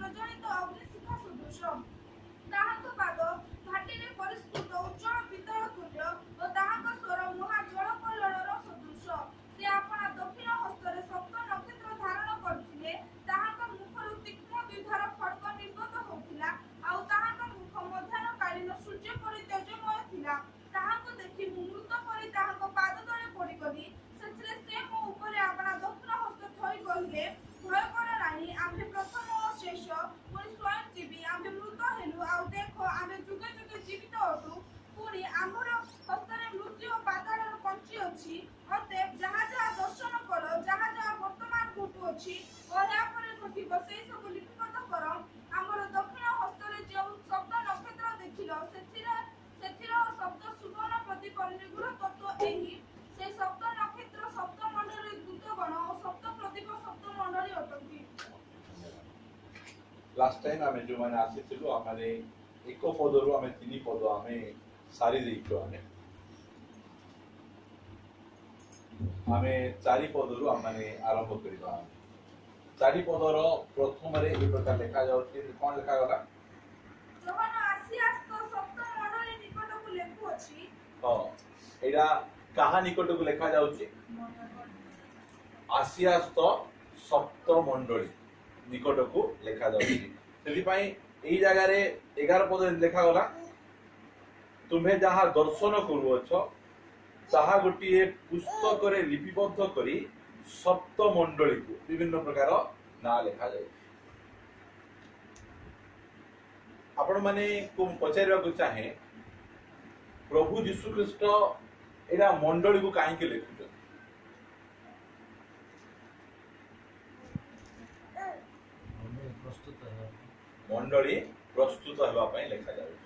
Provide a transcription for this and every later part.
ପ୍ରଜ୍ୱଳିତ ଅଗ୍ନିଶିଖା ସଦୃଶ। ତାହାଙ୍କ ପାଦ ଘାଟିରେ ପରିସ୍ଫୁଟ ଉଜ୍ଜ୍ୱଳ ପିତ୍ତଳ ତୁଲ୍ୟ ଓ ତାହାଙ୍କ ସ୍ୱର ମହା ଜଳକଲ୍ଲୋଳର ସଦୃଶ। ସେ ଆପଣା ଦକ୍ଷିଣ ହସ୍ତରେ ସପ୍ତ ନକ୍ଷତ୍ର ଧାରଣ କରିଥିଲେ। ତାହାଙ୍କ ମୁଖରୁ ତୀକ୍ଷ୍ଣ ଦ୍ୱିଧାର ଖଡ୍ଗ ନିର୍ଗତ ହେଉଥିଲା, ଆଉ ତାହାଙ୍କ ମୁଖ ମଧ୍ୟାହ୍ନକାଳୀନ ସୂର୍ଯ୍ୟ ପରି ତେଜୋମୟ ଥିଲା। ତାହାଙ୍କୁ ଦେଖି ମୁଁ ମୃତ ପରି ତାହାଙ୍କ ପାଦ ତଳେ ପଡ଼ିଗଲି। ସେଥିରେ ସେ ମୋ ଉପରେ ଆପଣା ଦକ୍ଷିଣ ହସ୍ତ ଥୋଇ କହିଲେ, ଭୟ କର ନାହିଁ, ଆମ୍ଭେ ପ୍ରଥମ ଓ ଶେଷ, ପୁଣି ସ୍ୱୟଂ ଜୀବି। ଆମ୍ଭେ ମୃତ ହେଲୁ, ଆଉ ଦେଖ, ଆମ୍ଭେ ଯୁଗେ ଯୁଗେ ଜୀବିତ ଅଟୁ। ପୁଣି ଆମ୍ଭର ହସ୍ତରେ ମୃତ୍ୟୁ ଓ ପାତାଳର କଞ୍ଚି ଅଛି। ଅତଏବ ଯାହା ଯାହା ଦର୍ଶନ କଲ, ଯାହା ଯାହା ବର୍ତ୍ତମାନ ଘଟୁଅଛି ଓ ଏହାପରେ ଘଟିବ, ସେହି ସବୁ ଲିପିବଦ୍ଧ କର। ଆମର ଦକ୍ଷିଣ ହସ୍ତରେ ଯେଉଁ ସପ୍ତ ନକ୍ଷତ୍ର ଦେଖିଲ, ସେଥିର ଶବ୍ଦ ସୁବର୍ଣ୍ଣ ପ୍ରଦୀପର ନିଗୂଢ଼ ତତ୍ତ୍ୱ ଏହି। ସେହି ସପ୍ତ ନକ୍ଷତ୍ର ସପ୍ତ ମଣ୍ଡଳୀ ଦୂତଗଣ ଓ ସପ୍ତ ପ୍ରଦୀପ ସପ୍ତ ମଣ୍ଡଳୀ ଅଟନ୍ତି। ଲାଷ୍ଟ ଟାଇମ୍ ଆମେ ଯେଉଁମାନେ ଆସିଥିଲୁ, ଆମେ ଏକ ପଦରୁ ଆମେ 3 ପଦ ଆମେ ସାରି ଦେଇଛୁ। ଆମେ 4 ପଦରୁ ଆମେ ଆରମ୍ଭ କରିବା। 4 ପଦର ପ୍ରଥମରେ ଏ ପ୍ରକାର ଲେଖାଯାଉଛି। କ'ଣ ଲେଖାଗଲା? ଯୋହନ ଆସିଆସ୍ତ ସପ୍ତ ମଣ୍ଡଳୀ ନିକଟକୁ ଲେଖୁଅଛି। ହଁ, ଏଇଟା କାହା ନିକଟକୁ ଲେଖାଯାଉଛି? ଆସିଆସ୍ତ ସପ୍ତ ମଣ୍ଡଳୀ ନିକଟକୁ ଲେଖାଯାଉଛି। ସେଥିପାଇଁ ଏଇ ଜାଗାରେ 11 ପଦରେ ଲେଖାଗଲା, ତୁମ୍ଭେ ଯାହା ଦର୍ଶନ କରୁଅଛ ତାହା ଗୋଟିଏ ପୁସ୍ତକରେ ଲିପିବଦ୍ଧ କରି ସପ୍ତ ମଣ୍ଡଳୀକୁ ବିଭିନ୍ନ ପ୍ରକାର ନାଁ ଲେଖାଯାଉଛି। ଆପଣ ମାନେ ପଚାରିବାକୁ ଚାହେଁ, ପ୍ରଭୁ ଯୀଶୁ ଖ୍ରୀଷ୍ଟ ଏଇଟା ମଣ୍ଡଳୀକୁ କାହିଁକି ଲେଖୁଛନ୍ତି? ମଣ୍ଡଳୀ ପ୍ରସ୍ତୁତ ହେବା ପାଇଁ ଲେଖାଯାଉଛି।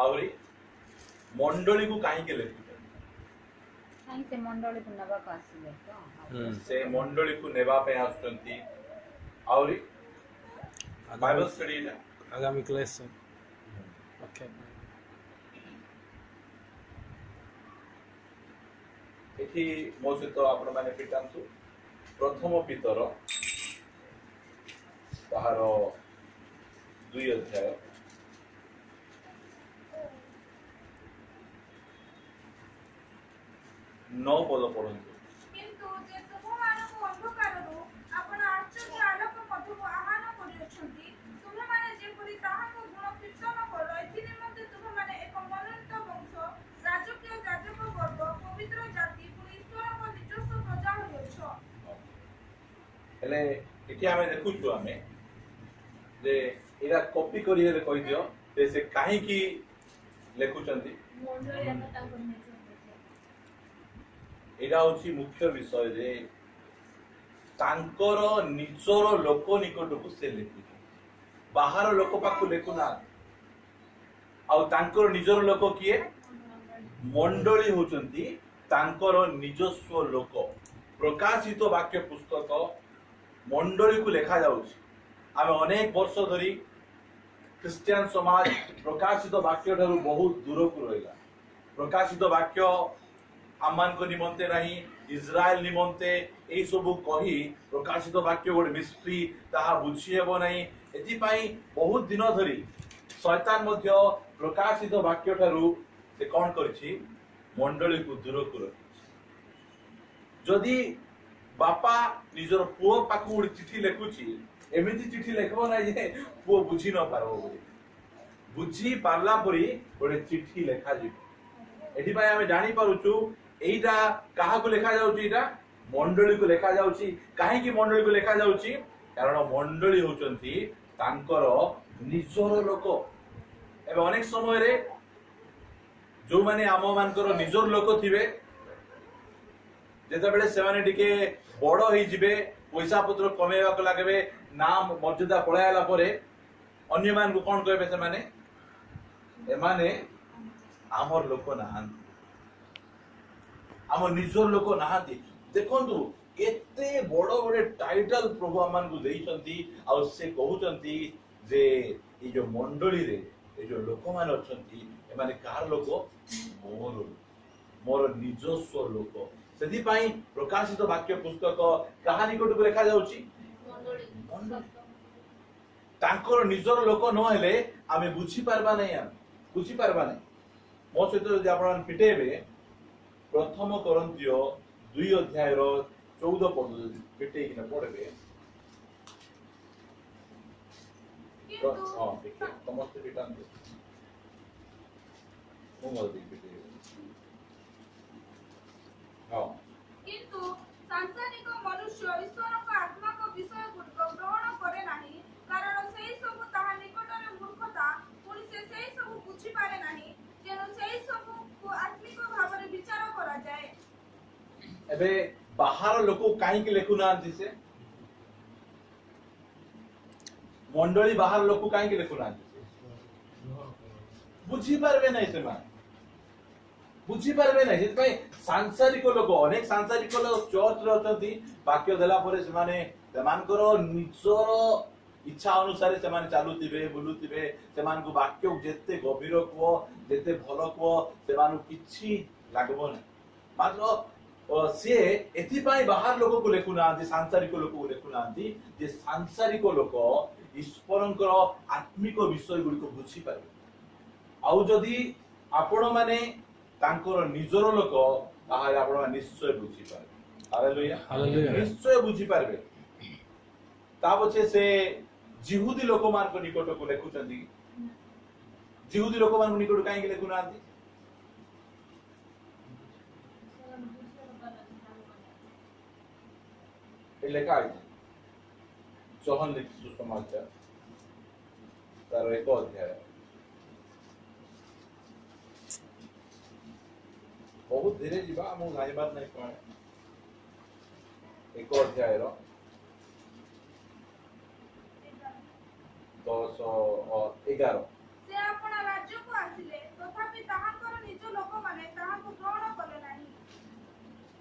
ଆହୁରି ମଣ୍ଡଳୀକୁ କାହିଁକି ଲେଖୁଛନ୍ତି? ସେ ମଣ୍ଡଳୀକୁ ନେବାକୁ ଆସିଲେ ତ, ସେ ମଣ୍ଡଳୀକୁ ନେବା ପାଇଁ ଆସୁଛନ୍ତି। ଆହୁରି ବାଇବଲ ଷ୍ଟଡି ଆଗାମୀ କ୍ଲାସ୍। ଓକେ, ଏଠି ମୋ ସହିତ ଆପଣ ମାନେ ଫିଟାନ୍ତୁ ପ୍ରଥମ ପିତର ତାହାର 2 ଅଧ୍ୟାୟ 9 ପଦ ପଢନ୍ତୁ। କିନ୍ତୁ ଯେ ତୁମମାନଙ୍କୁ ଅନ୍ଧକାରରୁ ଆପଣ ଆଶ୍ଚର୍ଯ୍ୟ ଆଲୋକ ମଧ୍ୟକୁ ଆହ୍ୱାନ କରିଅଛନ୍ତି, ତୁମେମାନେ ଯେପରି ତାହାଙ୍କ ଗୁଣ କୀର୍ତ୍ତନ କର, ଏଥିନିମନ୍ତେ ତୁମେମାନେ ଏକ ମନୋନୀତ ବଂଶ, ରାଜକୀୟ ଯାଜକ ବର୍ଗ, ପବିତ୍ର ଜାତି, ପୁଣି ଈଶ୍ୱରଙ୍କ ନିଜସ୍ୱ ପ୍ରଜା ହୋଇଅଛ। ହେଲେ ଏଠି ଆମେ ଦେଖୁଛୁ ଆମେ ଯେ ଏଇଟା କପି କରି କହିଦିଅ ଯେ ସେ କାହିଁକି ଲେଖୁଛନ୍ତି। ଏଇଟା ହଉଛି ମୁଖ୍ୟ ବିଷୟ ଯେ ତାଙ୍କର ନିଜର ଲୋକ ନିକଟକୁ ସେ ଲେଖୁଛନ୍ତି, ବାହାର ଲୋକ ପାଖକୁ ଲେଖୁନାହାନ୍ତି। ଆଉ ତାଙ୍କର ନିଜର ଲୋକ କିଏ? ମଣ୍ଡଳୀ ହଉଛନ୍ତି ତାଙ୍କର ନିଜସ୍ୱ ଲୋକ। ପ୍ରକାଶିତ ବାକ୍ୟ ପୁସ୍ତକ ମଣ୍ଡଳୀକୁ ଲେଖାଯାଉଛି। ଆମେ ଅନେକ ବର୍ଷ ଧରି ଖ୍ରୀଷ୍ଟିଆନ ସମାଜ ପ୍ରକାଶିତ ବାକ୍ୟ ଠାରୁ ବହୁତ ଦୂରକୁ ରହିଲା। ପ୍ରକାଶିତ ବାକ୍ୟ ଆମମାନଙ୍କ ନିମନ୍ତେ ନାହିଁ, ଇସ୍ରାଏଲ ନିମନ୍ତେ ଏଇ ସବୁ କହି ପ୍ରକାଶିତ ବାକ୍ୟ ଗୋଟେ ମିଷ୍ଟ୍ରି, ତାହା ବୁଝି ହେବ ନାହିଁ। ଏଥିପାଇଁ ବହୁତ ଦିନ ଧରି ଶୈତାନ ମଧ୍ୟ ପ୍ରକାଶିତ ବାକ୍ୟ ଠାରୁ ସେ କ'ଣ କରିଛି? ମଣ୍ଡଳୀକୁ ଦୂରକୁ ରଖିଛି। ଯଦି ବାପା ନିଜର ପୁଅ ପାଖକୁ ଗୋଟେ ଚିଠି ଲେଖୁଛି, ଏମିତି ଚିଠି ଲେଖିବ ନାହିଁ ଯେ ପୁଅ ବୁଝି ନ ପାରିବ ବୋଲି। ବୁଝି ପାରିଲା ପରି ଗୋଟେ ଚିଠି ଲେଖାଯିବ। ଏଥିପାଇଁ ଆମେ ଜାଣିପାରୁଛୁ ଏଇଟା କାହାକୁ ଲେଖାଯାଉଛି? ଏଇଟା ମଣ୍ଡଳୀକୁ ଲେଖାଯାଉଛି। କାହିଁକି ମଣ୍ଡଳୀକୁ ଲେଖାଯାଉଛି? କାରଣ ମଣ୍ଡଳୀ ହଉଛନ୍ତି ତାଙ୍କର ନିଜର ଲୋକ। ଏବେ ଅନେକ ସମୟରେ ଯୋଉମାନେ ଆମ ମାନଙ୍କର ନିଜର ଲୋକ ଥିବେ, ଯେତେବେଳେ ସେମାନେ ଟିକେ ବଡ ହେଇଯିବେ, ପଇସା ପତ୍ର କମେଇବାକୁ ଲାଗିବେ, ନା ମର୍ଯ୍ୟାଦା ପଳାଇଲା ପରେ ଅନ୍ୟମାନଙ୍କୁ କ'ଣ କହିବେ? ସେମାନେ ଏମାନେ ଆମର ଲୋକ ନାହାନ୍ତି, ଆମ ନିଜର ଲୋକ ନାହାନ୍ତି। ଦେଖନ୍ତୁ एते बड़ बड़े टाइटल प्रभु आमान को देइछंती आ से कहउछंती जे ए जो मंडली रे ए जो लोक मान अछंती ए माने कार लोक मोर मोर निजस्व लोक सेदी पई प्रकाशित वाक्य पुस्तक कहानी कोट लेखा जाउची तांकर निजर लोक न हेले आमे बुझी पारबा नै बुझी पारबा नै मो सहित जदि आपण पिटेबे प्रथम कोरिन्थियो 2 अध्याय रो 14 पद जदि पिटे कि न पढबे तो किंतु हां ठीक है समस्त पिटान दे मो मोर दी पिटे हां किंतु सांसारिक मनुष्य ईश्वर का आत्मा को विषय गुड़िक ग्रहण करे नाही कारण सेई सब ताहा निकटरे मूर्खता पुणी से सब बुझी पारे नाही जेनु सेई सब को आत्मिक भावरे विचार करा जाए एबे बाहर लोक काहे के लेखु ना से मंडली बाहर लोक काहे के लेखु ना बुझी पारबे नै से मान बुझी पारबे नै से भाई सांसारिक लोक अनेक सांसारिक लोक चर्च रे अछंती वाक्य देला परे से माने समान करो निजर इच्छा अनुसार से माने चालुतिबे बुलुतिबे समान को वाक्य जेते गभीर को जेते भलो को समान किछि लागबो नै मात्र से एथि पई बाहर लोक को लेखु ना सांसारिक लोक को लेखु ना जे सांसारिक लोक ईश्वरंकर आत्मिक विषय गुडी को बुझी पारबे आउ जदी आपण माने तांकर निजर लोक ताहाले आपण निश्चय बुझी पारबे हालेलुया हालेलुया निश्चय बुझी पारबे ता पछे से जिहुदी लोक मान को निकट को लेखुचंदी जिहुदी लोक मान को निकट काहे के लेखु नांती ए लेखा है जोहन लिखित सुसमाचार तार एक अध्याय बहुत धीरे जीवा मु जानिबार नै कोन एक अध्याय रो 10 और 11 से आपण राज्य को आसिले तथापि ताहाकर निज लोक माने ताहाको ग्रहण कले नाही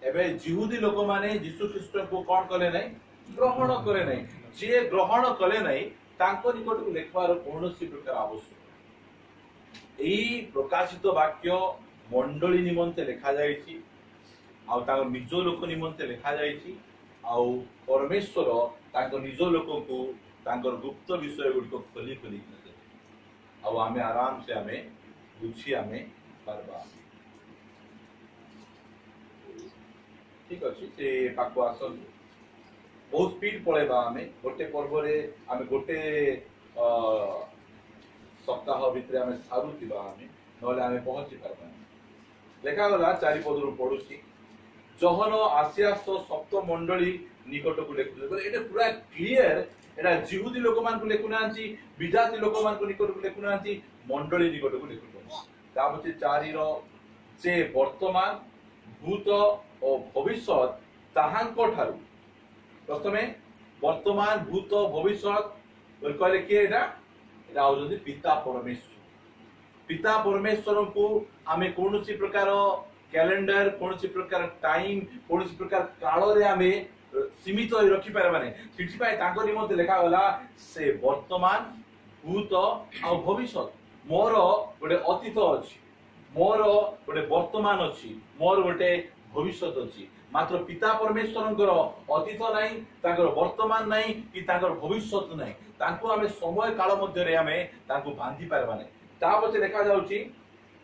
एबे जिहुदी लोक माने यीशु ख्रीष्ट को कोन कले नै ग्रहण करे नै जे ग्रहण कले नै तांको निकट को लेखवार कोनोसी प्रकार आवश्यक एई प्रकाशित वाक्य मंडली निमंते लेखा जायछि आ तांको निज लोक निमंते लेखा जायछि आ परमेश्वर तांको निज लोक को तांकर गुप्त विषय गुडी को खोली खोली आ आमे आराम से आमे बुझी आमे परबा ठीक अछि से पाको आसन बहुत स्पीड पळेबा आमे गोटे पर्व रे आमे गोटे सप्ताह भितरे आमे सारुतिबा आमे नले आमे पहुंची परबा देखा गला चारि पदरु पडुची जहन आसियास सप्त मंडली निकट को लेखु एटा पूरा क्लियर एटा जिहुदी लोक मान को लेखु नांची विजाति लोक मान को निकट को लेखु नांची मंडली निकट को लेखु ता पछे चारि रो जे वर्तमान भूत और भविष्यत ताहांको ठारू प्रथमे वर्तमान भूत भविष्यत कहले के एटा आउजदी पिता परमेश्वर को आमे कोनोसी प्रकार कैलेंडर कोनोसी प्रकार टाइम कोनोसी प्रकार काल रे आमे सीमित होई रखि पारबा नै सिठी पाए तांको निमंते लेखा होला से वर्तमान भूत आ भविष्यत मोर गोटे अतीत अछि मोर गोटे वर्तमान अछि मोर गोटे भविष्यत अछि मात्र पिता परमेश्वरंकर अतीत नाही तांकर वर्तमान नाही कि तांकर भविष्यत नाही तांको आमे समय काल मध्य रे आमे तांको बांधी पारबा नै ता पछे देखा जाउची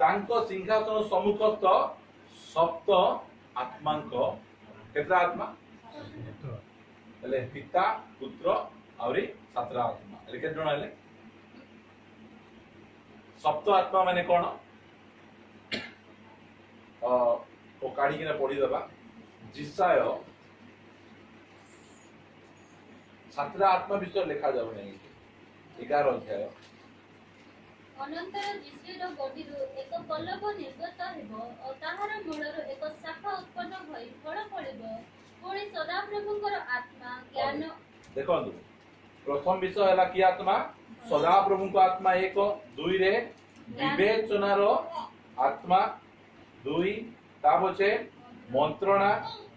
तांको सिंहासन सम्मुखस्थ सप्त आत्मांको केतरा आत्मा ले पिता पुत्र और सातरा आत्मा ले के जण ले सप्त आत्मा माने कोन ओ काढी के पढी दबा जिसाय सातरा आत्मा विषय लिखा जाव नै 11 अध्याय अनंतर जिसेर गडिरु एक पल्लव निर्गत हेबो और ताहार मूलर एक शाखा उत्पन्न होई फल फळिबो पुणी सदा प्रभुंकर आत्मा ज्ञान देखो प्रथम विषय हला की आत्मा सदा प्रभुंकर आत्मा एक दुई रे विवेचनार आत्मा दुई ता पछे मंत्रणा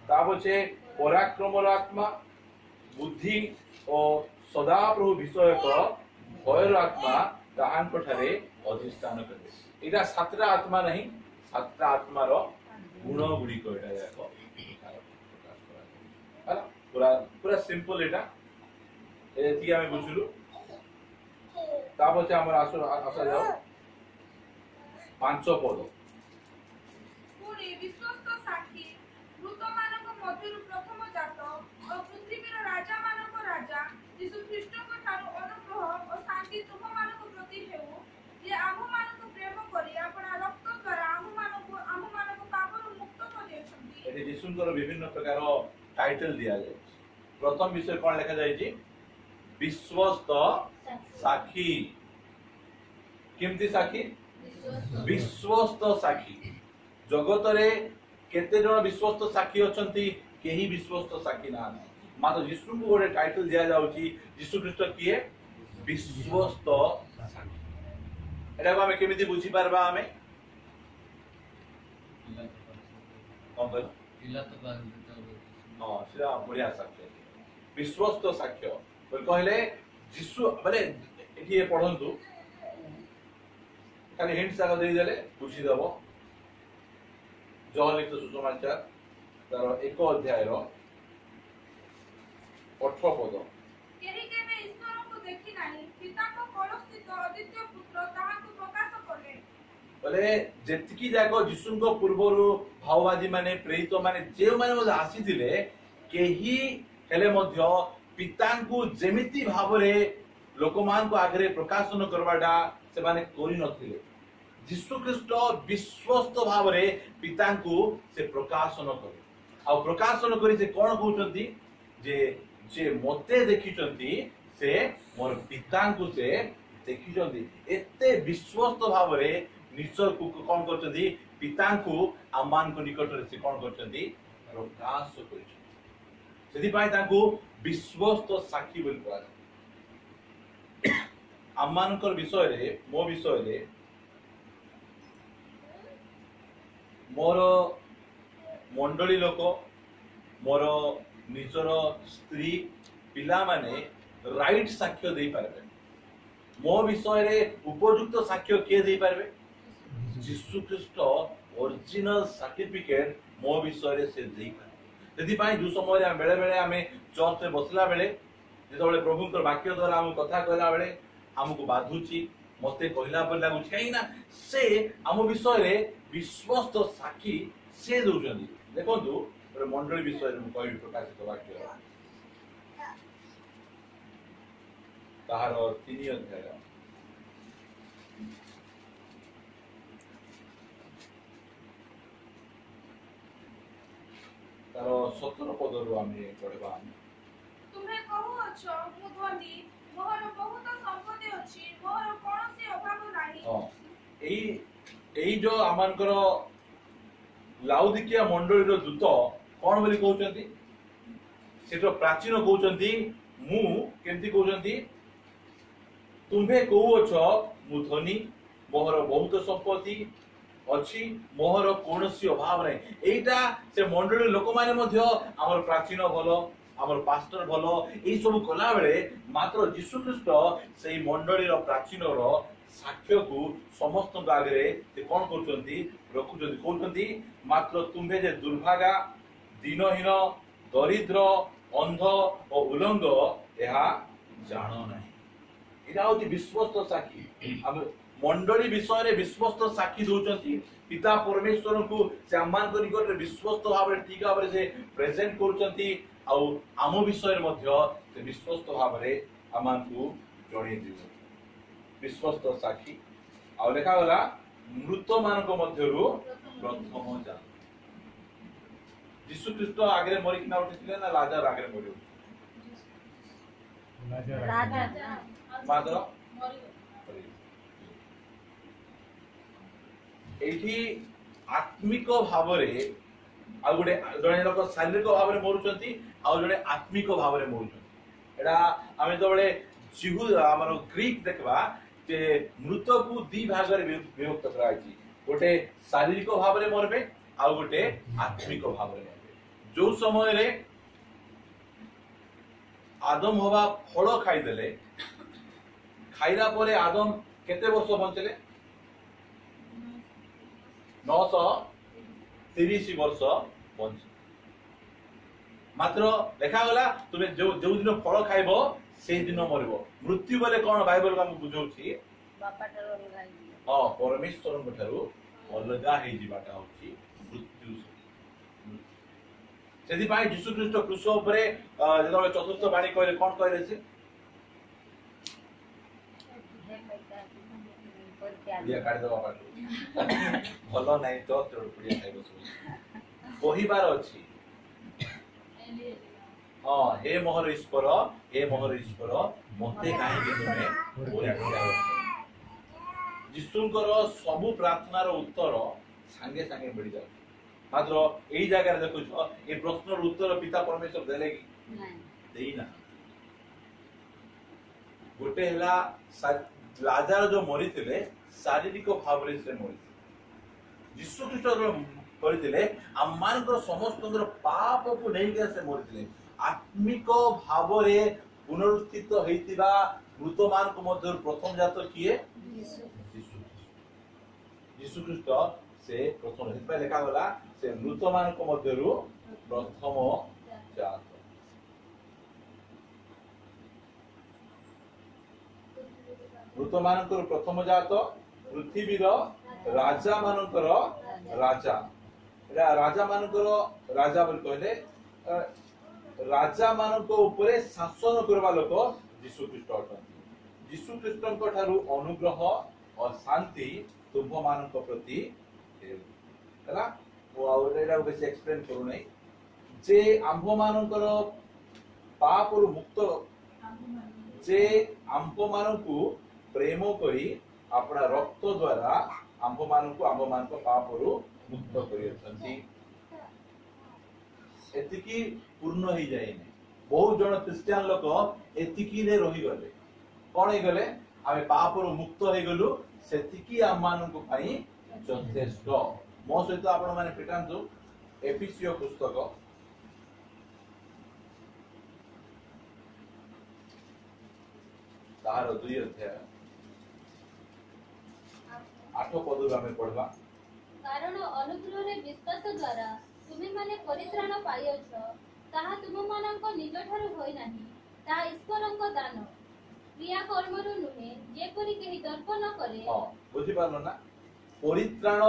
ता पछे पराक्रमर आत्मा बुद्धि और सदाप्रभु विषयक भयर आत्मा ताहांको ठारे अधिष्ठान करे। एटा सातटा आत्मा नहीं, सातटा आत्मार गुण गुड़िक एटा जाक प्रकाश करा हला पूरा पूरा सिंपल एटा एथि आमे बुझलु। ता पछे हमर आशा जाओ 5 पद पुणी विश्वस्त साक्षी मृतमानक मध्यरु प्रथम जात और पृथ्वीर राजा मानक राजा यीशु ख्रीष्टक ठारू अनुग्रह और शांति तुममानक प्रति हेउ जे आम्हमानक प्रेम करी आपना रक्त द्वारा आम्हमानक पापरु मुक्त करियछंती। एठी यीशुଙ୍କର विभिन्न प्रकार टाइटल दिया जाय। प्रथम विषय कोन लिखा जाय जी? विश्वस्त साक्षी। केमती साक्षी? विश्वस्त साक्षी। जगत रे केते जण विश्वस्त साक्षी अछंती? केही विश्वस्त साक्षी ना। मात्र यीशु को गोटे टाइटल दिया जाउची, यीशु ख्रीष्ट किए? विश्वस्त साक्षी। एटा को हमें केमिति बुझी पारबा? हमें कोन कहलो? हां सेरा बढ़िया साक्ष्य। विश्वस्त साक्ष्य बोल कहले यीशु माने एठी पढंतु खाली हिंट्स आग दे देले बुझी दबो। जॉन लिखित सुसमाचार तार 1 अध्याय रो 18 पद। केही केबे ईश्वर को देखि नाही, पिता को कोलस्थित अद्वितीय पुत्र ताहाको प्रकाश कले। बोले जेतिकी जाको यीशुको पूर्वरु भाववादी माने प्रेरित माने जे माने मध आसीथिले केही हेले मध्य पितांकु जेमिति भावरे लोकमान को आगरे प्रकाशन करवाडा से माने कोरि नथिले। यीशु ख्रीष्ट विश्वस्त भावरे पितांकु से प्रकाशन करे। आ प्रकाशन करी से कोन कहउचंती जे जे मते देखिचंती से मोर पितांकु से देखिचंती। एते विश्वस्त भावरे निश्चय को कोन करचंती? पितांकु आमान को निकट रे से कोन करचंती? प्रकाश करचंती। सेति पाई तांकु विश्वस्त साक्षी बोल करा। आमानकर विषय रे मो विषय रे मोर मंडली लोक मोर निजर स्त्री पिला माने राइट साक्ष्य दे पारबे। मो विषय रे उपयुक्त साक्ष्य के दे पारबे? यीशु ख्रीष्ट ओरिजिनल सर्टिफिकेट मो विषय रे से दे पारबे। सेति पाई जो समय रे बेले बेले हमें चर्च रे बसला बेले जेतबेले प्रभुकर वाक्य द्वारा हम कथा कहला बेले हमको बाधुची मते कहला पर लागुची काई ना से हम विषय रे विश्वस्त साक्षी से दोचंदी। देखंतु रे मंडली विषय रे कहबी प्रकाशित वाक्य ताहार 3 अध्याय तार 17 पदरु आमे पढबा। तुम्हें कहूअछ मु धनी, मोहर बहुत संपत्ति अछि, मोहर कोनोसी अभाव नाही। हां एई जो आमानकर लाउदिकिया मंडली रो दूत कोन बोली कहउचंती? सेटो प्राचीन कहउचंती मु केमती कहउचंती? तुम्हें कहूअछ मु धनी, मोहर बहुत संपत्ति अछि, मोहर कोनोसी अभाव नै। एइटा से मंडली लोक माने मध्य हमर प्राचीन भलो हमर पास्टर भलो एई सब कला बेले मात्र यीशु ख्रीष्ट सेई मंडली रो प्राचीन रो साक्ष्य को समस्त आगे से कौन रखुंती मात्र तुम्हें जे दुर्भागा दीनहीन दरिद्र अंध और उलंग यह जान ना। यहाँ हूँ विश्वस्त साक्षी। आम मंडली विषय रे विश्वस्त साक्षी दौरान पिता परमेश्वर को से आम निकट विश्वस्त भाव ठीक भाव से प्रेजेंट कर आम विषय से विश्वस्त भाव आम को जन विश्वस्त साक्षी आ लेखा गला मृत मानक मध्यरु प्रथम जान। यीशु ख्रीष्ट आगे मरिकिना उठिथिले ना लाजर आगे मरि मात्र एठी आत्मिक भाव रे आ गुडे जणे लोक शारीरिक भाव रे मरुचंती आ जणे आत्मिक भाव रे मरुचंती। एडा आमे तो बळे जिहू हमर ग्रीक देखबा जे मृत को दी भाग रे विभक्त कराइछि। गोटे शारीरिक भाव रे मरबे आ गोटे आत्मिक भाव रे मरबे। जो समय रे आदम हवा फल खाईदेले खाइला परे आदम केते वर्ष बंचले 930 वर्ष बंच मात्र देखा गला तुमे जो दिन फल खाइबो से दिन मरबो मृत्यु बोले कोन बाइबल का बुझौछि बापाटार अलगा ହେଇଯିବ। हां परमेश्वर ठारू अलगा हे जिबाटा होछि मृत्यु सेदि पाई यीशु ख्रीष्ट क्रूस ऊपर जेतबे चतुर्थ बाणी कहले कोन कहले से पुड़िया काट दवा पाटू भलो नाही तो पुड़िया खाइबो सब कहिबार अछि हां हे मोहर ईश्वर मते काहे के तुमे परीक्षा यीशुंकर सबु प्रार्थनार उत्तर संगे संगे मिल जाउ मात्र एई जगह देखो ए प्रश्नर उत्तर पिता परमेश्वर देले कि नहीं देई ना गोटे हला लाजार जो मरिथिले शारीरिक भाव रे से मरिथिले यीशु ख्रीष्ट करथिले आमानकर समस्तंकर पाप को नहीं के से मरिथिले आत्मिक भाव रे पुनरुत्थित हेतिबा मृत मान को मध्य प्रथम जात किए यीशु ख्रीष्ट से प्रथम हेतु लिखा गला से मृत मान को मध्य प्रथम जात मृत मानकर प्रथम जात पृथ्वीर राजा मानकर राजा एटा राजा मानकर राजा बोल कहले राजा मानक ऊपर शासन करबा लोक यीशु ख्रीष्ट अटंती यीशु ख्रीष्टन को ठारू अनुग्रह और शांति तुम मानक प्रति हैला वो एटा बेसी एक्सप्लेन करू नै जे आंभ मानकर पाप रु मुक्त जे आंभ मानकु प्रेम करी अपना रक्त द्वारा आंभ मानक पाप रु मुक्त करी अछंती एतिकी पूर्ण ही जाय नै बहुत जन क्रिश्चियन लोक एतिकी रे रही गले कोन हे गले आमे पाप रु मुक्त हे गलु सेतिकी आम मानक पई यथेष्ट मो सहित आपण माने पिटांतु एफिसियो पुस्तक तार 2 अध्याय 8 पद आमे पढवा कारण अनुग्रह रे विश्वास द्वारा तुमे माने परित्राण पाइछ ताहा तुम मानक निज ठारू होई नाही ता ईश्वरक दान क्रिया कर्मरु नुहे जेपरि केहि दर्प न करे हां बुझि पारलो ना परित्राण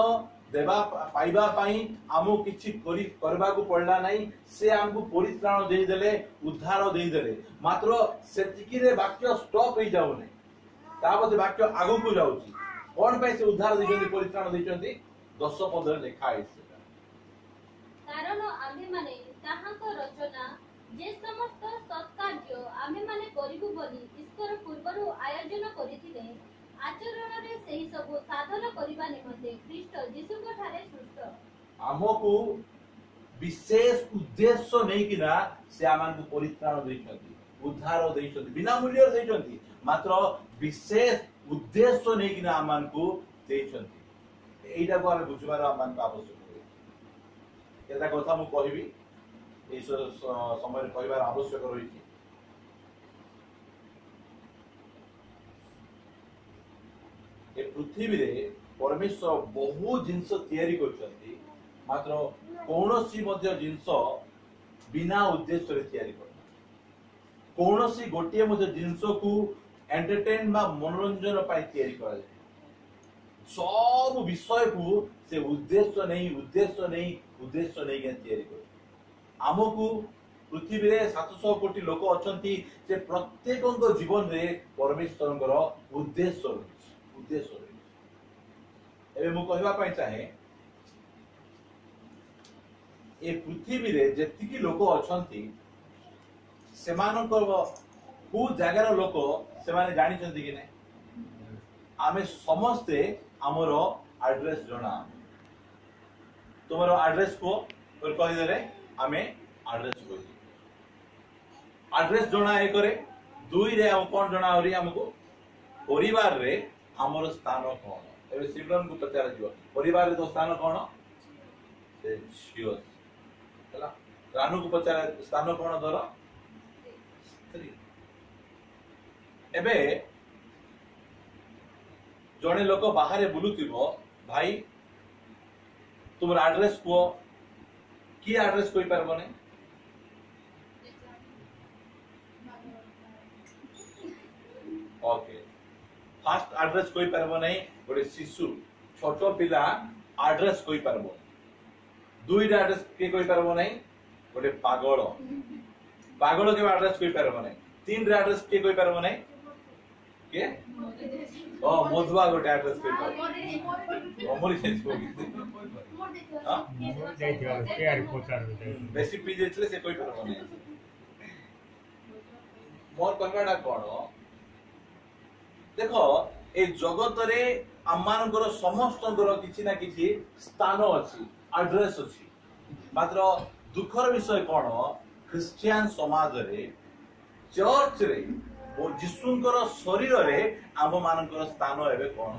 देवा पाइबा पाई आमु किछि करी करबा को पड़ला नाही से हमकु परित्राण देई देले उद्धार देई देले मात्र सेतिकी रे वाक्य स्टॉप होई जाउ नै ताबत वाक्य आगु को जाउची कोन पे से उद्धार देइछन्ती परित्राण देइछन्ती 10 पद रे लिखा आइছে कारण आमे माने ताहाक रचना जे समस्त सत्कार्य आमे माने करिबु बोली ईश्वर पूर्वरु आयोजन करिथिले आचरण रे सेही सब साधन करिबा निमंते ख्रीष्ट यीशुक ठारे सृष्ट हमकु विशेष उद्देश्य नै किना से आमानकु परित्राण देइछन्ती उद्धार देइछन्ती बिना मूल्य देइछन्ती मात्र विशेष उद्देश्य नै किना आमानकु देइछन्ती एइटा को आमे बुझबार आमानकु आवश्यक होय एटा कथा मु कहिबी ए समय रे कहबार आवश्यक रहिछि ए पृथ्वी रे परमेश्वर बहु जिंस तयारी करछन्ती मात्र कोनोसी मध्य जिंस बिना उद्देश्य रे तयारी करना कोनोसी गोटिए मध्य जिंस को एंटरटेन बा मनोरंजन पाई तयारी करा जाय सब विषय को से उद्देश्य नहीं के तयारी कर आमको पृथ्वी रे 700 कोटी लोक अछंती से प्रत्येकक जीवन रे परमेश्वरकर उद्देश्य एबे मु कहबा पई चाहे ए पृथ्वी रे जेतिकी लोक अछंती सेमानकर को जगार लोक सेमाने जानि चंती कि नै आमे समस्ते हमर एड्रेस जणा तुम्हारो एड्रेस को और कहि देले आमे एड्रेस को एड्रेस जणा ए करे दुई रे हम कोन जणा होरी हमको परिवार रे हमर स्थान कोन एबे सिमरन को पचार दियो परिवार रे तो स्थान कोन से छियो हला रानू को पचार स्थान कोन धर एबे जड़े लोक बाहर बुलुथिब भाई तुम एड्रेस को कि एड्रेस कोई पारबो नहीं ओके फास्ट एड्रेस कोई पारबो नहीं गोटे शिशु छोट पिला एड्रेस कोई पारबो दुई एड्रेस के कोई पारबो नहीं गोटे पागल पागल के एड्रेस कोई पारबो नहीं तीन एड्रेस के कोई पारबो नहीं के ओ मधुआ गोटे एड्रेस कोई पारबो अमरी से हां बेसी पी जेतले से कोई पारबो नहीं मोर कहबाडा कोन देखो ए जगत रे आमानकर समस्तंकर किछि ना किछि स्थान अछि एड्रेस अछि मात्र दुखर विषय कोन क्रिश्चियन समाज रे चर्च रे और जिसुंकर शरीर रे आम मानकर स्थान एबे कोन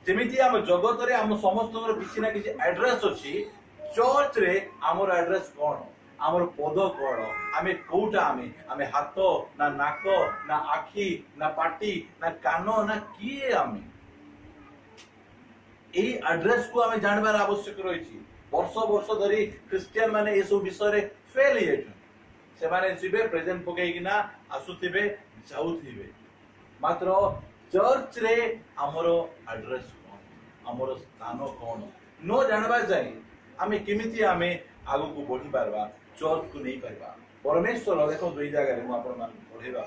जेमिति आम जगत रे आम समस्तंकर किछि ना किछि एड्रेस अछि चर्च रे आमर एड्रेस कोन आमर पद कोन आमे कोउटा आमे हाथ ना नाक ना आखी ना पाटी ना कान ना किए आमे एई एड्रेस को आमे जानबार आवश्यक रहिछि वर्ष वर्ष धरी क्रिश्चियन माने ए सब विषय रे फेल हे से माने जिबे प्रेजेंट पकेई किना आसुथिबे जाउथिबे मात्र चर्च रे हमरो एड्रेस कोन हमरो स्थान कोन नो जानबा जाय आमे केमिति आमे आगु को बढ़ी पारबा चर्च को नहीं पारबा परमेश्वर देखो दुई जगह रे मु आपन मान पढेबा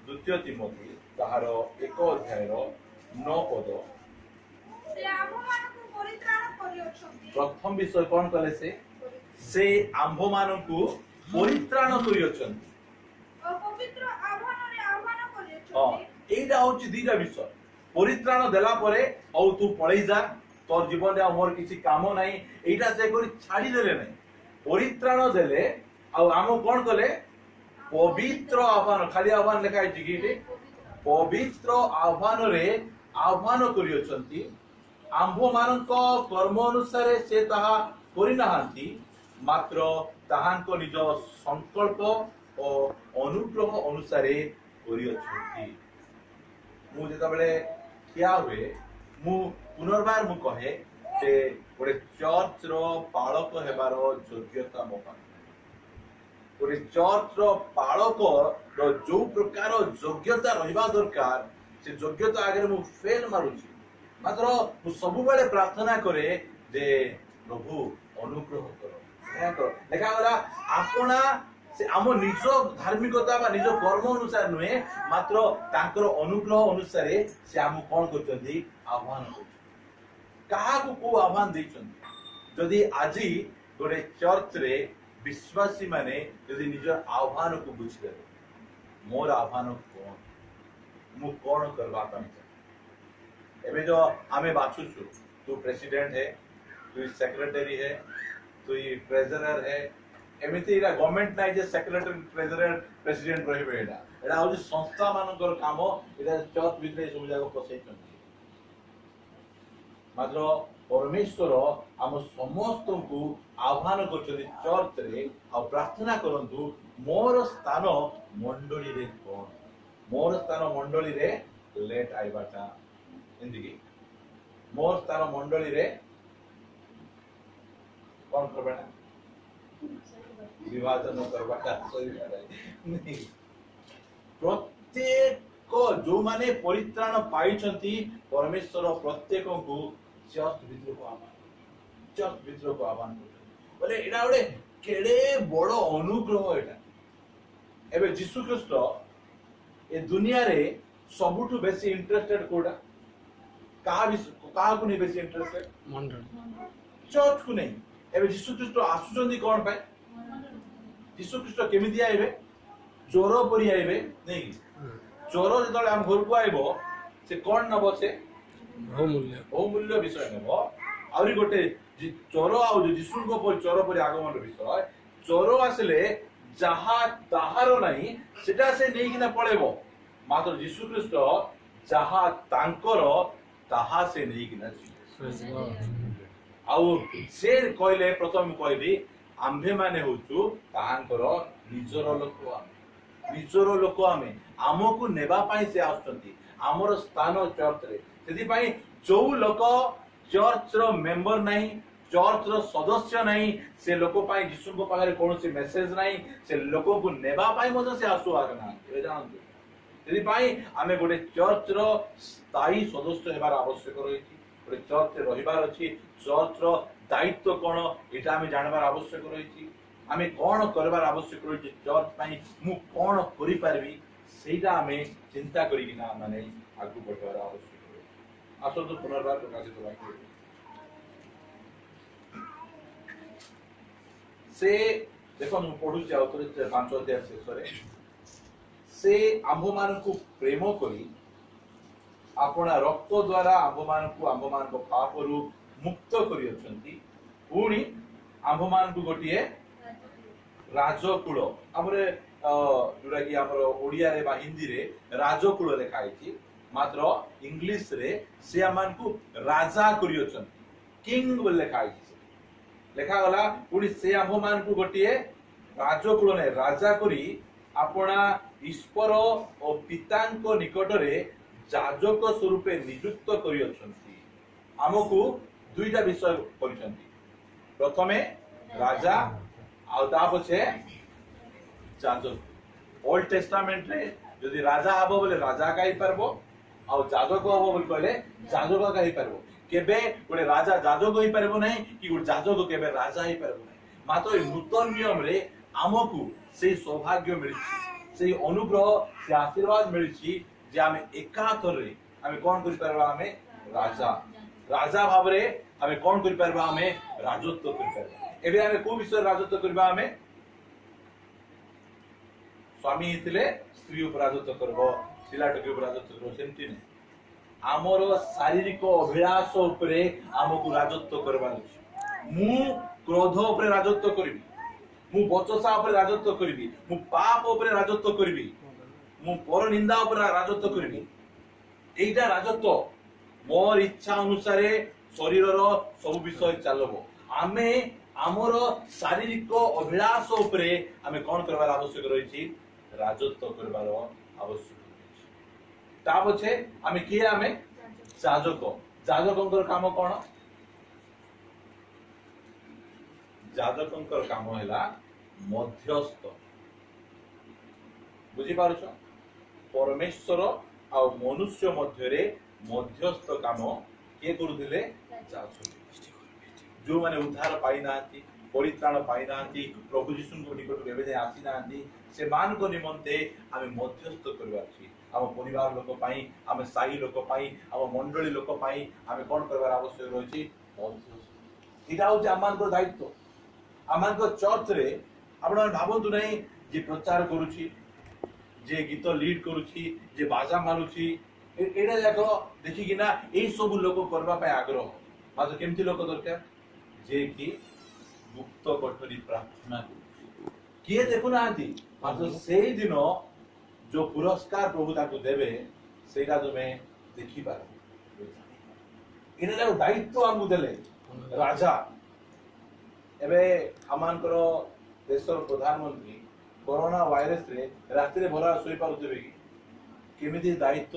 द्वितीय तिमोथी ताहार 1 अध्याय रो 9 पद से आम्भ मानकु परित्राण करियोछंती प्रथम विषय कोन कले से आम्भ मानकु परित्राण करियोछंती पवित्र आह्वान रे आह्वान करियोछंती हां एटा होची दीटा विषय परित्राण देला परे औ तू पळै जा तोर जीवन रे हमर किछि काम नाही एटा से कोरी छाडी देले नाही परित्राण देले औ आम कोन कले पवित्र आह्वान खाली आह्वान लेखा है जिगिटे पवित्र आह्वान रे आह्वान करियोछंती आम्भ मानक कर्म अनुसार से ताहा करि नाहांती मात्र ताहांको निज संकल्प और अनुग्रह अनुसार करियोछंती मु जेता बेले किया हुए मु पुनर्बार मु कहे जे गोटे चर्च रो पालक हेबार योग्यता मो पाखरे गोटे चर्च रो पालक रो जो प्रकार योग्यता रहिबा दरकार से योग्यता आगे मु फेल मारुची मात्र मु सब बेले प्रार्थना करे जे प्रभु अनुग्रह करो देखा गला आपना से आम निज धार्मिकता बा निज कर्म अनुसार नुहे मात्र तांकर अनुग्रह अनुसार से आम कोन करचंदी आह्वान कहा को आह्वान दैछंती जदि आजी गोटे चर्च रे विश्वासी माने जदि निज आह्वान को बुझले मोर आह्वान कोन मु कोन करबा पाई एबे जो आमे बाछु छु तू प्रेसिडेंट है तू सेक्रेटरी है तू ट्रेजरर है एमिति इरा गवर्नमेंट नाही जे सेक्रेटरी ट्रेजरर प्रेसिडेंट रहिबे एडा होजी संस्था मानकर काम एडा चर्च भितरे सब जाको पसेछन मात्र परमेश्वर हम समस्त को आह्वान करछथि चर्च रे आ प्रार्थना करंतु मोर स्थान मंडली रे कोन मोर स्थान मंडली रे लेट आइबाटा इंदिगी मोर स्थान मंडली रे कोन करबाटा विभाजन करबाटा नहीं प्रत्येक जो माने परित्राण पाइछंती परमेश्वर प्रत्येक को चर्च भितर को आह्वान बोले एडा ओडे केडे बड़ अनुग्रह एटा एबे यीशु ख्रीष्ट ए दुनिया रे सबुठु बेसी इंटरेस्टेड कोडा का को नहीं बेसी इंटरेस्टेड मंडल चर्च को नहीं एबे यीशु ख्रीष्ट आसुचंदी कोन पाए यीशु ख्रीष्ट केमिति आइबे चोर परी आइबे नहीं चोर जतले हम घर को आइबो से कोन नबो से बहुमूल्य विषय नबो आउरी गोटे चोर आ यीशु को पर चोर परी आगमन विषय चोर आसले जहा ताहारो नहीं सेटा से नहीं किना पळेबो मात्र यीशु ख्रीष्ट जहा तांकर ତାହା ସେ ନେଇକିନା ଯିବେ। Praise God. ଆଉ ସେ କହିଲେ ପ୍ରଥମ କହିଲି ଆମ୍ଭେ ମାନେ ହଉଛୁ ତାହାଙ୍କର ନିଜର ଲୋକ ନିଜର ଲୋକ ଆମେ ଆମକୁ ନେବା ପାଇଁ ସେ ଆସୁଛନ୍ତି ଆମର ସ୍ଥାନ ଚର୍ଚ୍ଚରେ। ସେଥିପାଇଁ ଯୋଉ ଲୋକ ଚର୍ଚ୍ଚର ମେମ୍ବର ନାହିଁ ଚର୍ଚ୍ଚର ସଦସ୍ୟ ନାହିଁ ସେ ଲୋକ ପାଇଁ ଯୀଶୁଙ୍କ ପାଖରେ କୌଣସି ମେସେଜ ନାହିଁ ସେ ଲୋକଙ୍କୁ ନେବା ପାଇଁ ମଧ୍ୟ ସେ ଆସୁନାହାନ୍ତି ଜାଣନ୍ତୁ। ସେଥିପାଇଁ ଆମେ ଗୋଟେ ଚର୍ଚ୍ଚର ସ୍ଥାୟୀ ସଦସ୍ୟ ହେବାର ଆବଶ୍ୟକ ରହିଛି ଗୋଟେ ଚର୍ଚ୍ଚରେ ରହିବାର ଅଛି ଚର୍ଚ୍ଚର ଦାୟିତ୍ୱ କଣ ଏଇଟା ଆମେ ଜାଣିବାର ଆବଶ୍ୟକ ରହିଛି ଆମେ କଣ କରିବାର ଆବଶ୍ୟକ ରହିଛି ଚର୍ଚ୍ଚ ପାଇଁ ମୁଁ କଣ କରିପାରିବି ସେଇଟା ଆମେ ଚିନ୍ତା କରିକିନା ମାନେ ଆଗକୁ ବଢିବାର ଆବଶ୍ୟକ ରହିଛି। ଆସନ୍ତୁ ପୁନର୍ବାର ପ୍ରକାଶିତ ବାକ୍ୟ ସେ ଦେଖନ୍ତୁ ମୁଁ ପଢୁଛି ଆଉ ଥରେ 5 ଅଧ୍ୟାୟ ଶେଷରେ ସେ ଆମ୍ଭମାନଙ୍କୁ ପ୍ରେମ କରି ଆପଣା ରକ୍ତ ଦ୍ୱାରା ଆମ୍ଭମାନଙ୍କ ପାପରୁ ମୁକ୍ତ କରିଅଛନ୍ତି ପୁଣି ଆମ୍ଭମାନଙ୍କୁ ଗୋଟିଏ ରାଜକୁଳ ଆମର ଯୋଉଟା କି ଆମର ଓଡିଆରେ ବା ହିନ୍ଦୀରେ ରାଜକୁଳ ଲେଖା ହେଇଛି ମାତ୍ର ଇଂଲିଶରେ ସେ ଆମମାନଙ୍କୁ ରାଜା କରିଅଛନ୍ତି କିଙ୍ଗ ବୋଲି ଲେଖା ହେଇଛି ଲେଖାଗଲା ପୁଣି ସେ ଆମ୍ଭମାନଙ୍କୁ ଗୋଟିଏ ରାଜକୁଳ ନାହିଁ ରାଜା କରି ଆପଣା ଈଶ୍ୱର ଓ ପିତାଙ୍କ ନିକଟରେ ଯାଜକ ସ୍ୱରୂପେ ନିଯୁକ୍ତ କରିଅଛନ୍ତି ଆମକୁ ଦୁଇଟା ବିଷୟ କରିଛନ୍ତି ପ୍ରଥମେ ରାଜା ଆଉ ତା ପଛେ ଯାଜକ ଓଲ୍ଡ ଟେଷ୍ଟାମେଣ୍ଟ ରେ ଯଦି ରାଜା ହବ ବୋଲେ ରାଜା ଏକା ହେଇପାରିବ ଆଉ ଯାଜକ ହବ ବୋଲି କହିଲେ ଯାଜକ ଏକା ହେଇପାରିବ କେବେ ଗୋଟେ ରାଜା ଯାଜକ ହେଇପାରିବ ନାହିଁ କି ଗୋଟେ ଯାଜକ କେବେ ରାଜା ହେଇପାରିବ ନାହିଁ ମାତ୍ର ଏ ନୂତନ ନିୟମରେ ଆମକୁ ସେଇ ସୌଭାଗ୍ୟ ମିଳିଛି ସେଇ ଅନୁଗ୍ରହ ସେ ଆଶୀର୍ବାଦ ମିଳିଛି ଯେ ଆମେ ଏକାଥରେ ଆମେ କଣ କରିପାରିବା ଆମେ ରାଜା ଭାବରେ ଆମେ କଣ କରିପାରିବା ଆମେ ରାଜତ୍ୱ କରିପାରିବା ଏବେ ଆମେ କୋଉ ବିଷୟରେ ରାଜତ୍ୱ କରିବା ଆମେ ସ୍ୱାମୀ ହେଇଥିଲେ ସ୍ତ୍ରୀ ଉପରେ ରାଜତ୍ୱ କରିବ ପିଲାଟକି ଉପରେ ରାଜତ୍ୱ କରିବ ସେମିତି ନାହିଁ ଆମର ଶାରୀରିକ ଅଭିଳାଷ ଉପରେ ଆମକୁ ରାଜତ୍ୱ କରିବାର ଅଛି ମୁଁ କ୍ରୋଧ ଉପରେ ରାଜତ୍ୱ କରିବି ମୁଁ ବଚସା ଉପରେ ରାଜତ୍ୱ କରିବି ମୁଁ ପାପ ଉପରେ ରାଜତ୍ୱ କରିବି ମୁଁ ପରନିନ୍ଦା ଉପରେ ରାଜତ୍ୱ କରିବି ଏଇଟା ରାଜତ୍ୱ ମୋର ଇଚ୍ଛା ଅନୁସାରେ ଶରୀରର ସବୁ ବିଷୟ ଚାଲବ ଆମେ ଆମର ଶାରୀରିକ ଅଭିଳାଷ ଉପରେ ଆମେ କଣ କରିବାର ଆବଶ୍ୟକ ରହିଛି ରାଜତ୍ୱ କରିବାର ଆବଶ୍ୟକ ରହିଛି ତା ପଛେ ଆମେ କିଏ ଆମେ ଯାଜକଙ୍କର କାମ କଣ ଯାଜକଙ୍କର କାମ ହେଲା ମଧ୍ୟସ୍ଥ ବୁଝିପାରୁଛ ପରମେଶ୍ୱର ଆଉ ମନୁଷ୍ୟ ମଧ୍ୟରେ ମଧ୍ୟସ୍ଥ କାମ କିଏ କରୁଥିଲେ ଯୋଉମାନେ ଉଦ୍ଧାର ପାଇନାହାନ୍ତି ପରିତ୍ରାଣ ପାଇନାହାନ୍ତି ପ୍ରଭୁ ଯୀଶୁଙ୍କ ନିକଟକୁ ଏବେ ଯାଏ ଆସିନାହାନ୍ତି ସେମାନଙ୍କ ନିମନ୍ତେ ଆମେ ମଧ୍ୟସ୍ଥ କରିବାର ଅଛି ଆମ ପରିବାର ଲୋକ ପାଇଁ ଆମେ ସାହି ଲୋକ ପାଇଁ ଆମ ମଣ୍ଡଳୀ ଲୋକ ପାଇଁ ଆମେ କଣ କରିବାର ଆବଶ୍ୟକ ରହିଛି ଏଇଟା ହଉଛି ଆମମାନଙ୍କର ଦାୟିତ୍ୱ ଆମମାନଙ୍କ ଚର୍ଚ୍ଚରେ ଆପଣମାନେ ଭାବନ୍ତୁ ନାହିଁ ଯେ ପ୍ରଚାର କରୁଛି ଯେ ଗୀତ ଲିଡ୍ କରୁଛି ଯେ ବାଜା ମାରୁଛି ଏଇଟା ଯାକ ଦେଖିକିନା ଏଇ ସବୁ ଲୋକ କରିବା ପାଇଁ ଆଗ୍ରହ ମାତ୍ର କେମିତି ଲୋକ ଦରକାର ଯେ କି ମୁକ୍ତ କଠୋରୀ ପ୍ରାର୍ଥନା କରୁଛି କିଏ ଦେଖୁନାହାନ୍ତି ମାତ୍ର ସେଇ ଦିନ ଯୋଉ ପୁରସ୍କାର ପ୍ରଭୁ ତାଙ୍କୁ ଦେବେ ସେଇଟା ତୁମେ ଦେଖିପାର ଏଇଟା ଯାକ ଦାୟିତ୍ୱ ଆମକୁ ଦେଲେ ରାଜା ଏବେ ଆମମାନଙ୍କର ଦେଶର ପ୍ରଧାନମନ୍ତ୍ରୀ କରୋନା ଭାଇରସ ରେ ରାତିରେ ଭଲ ଶୋଇପାରୁଥିବେ କି କେମିତି ଦାୟିତ୍ୱ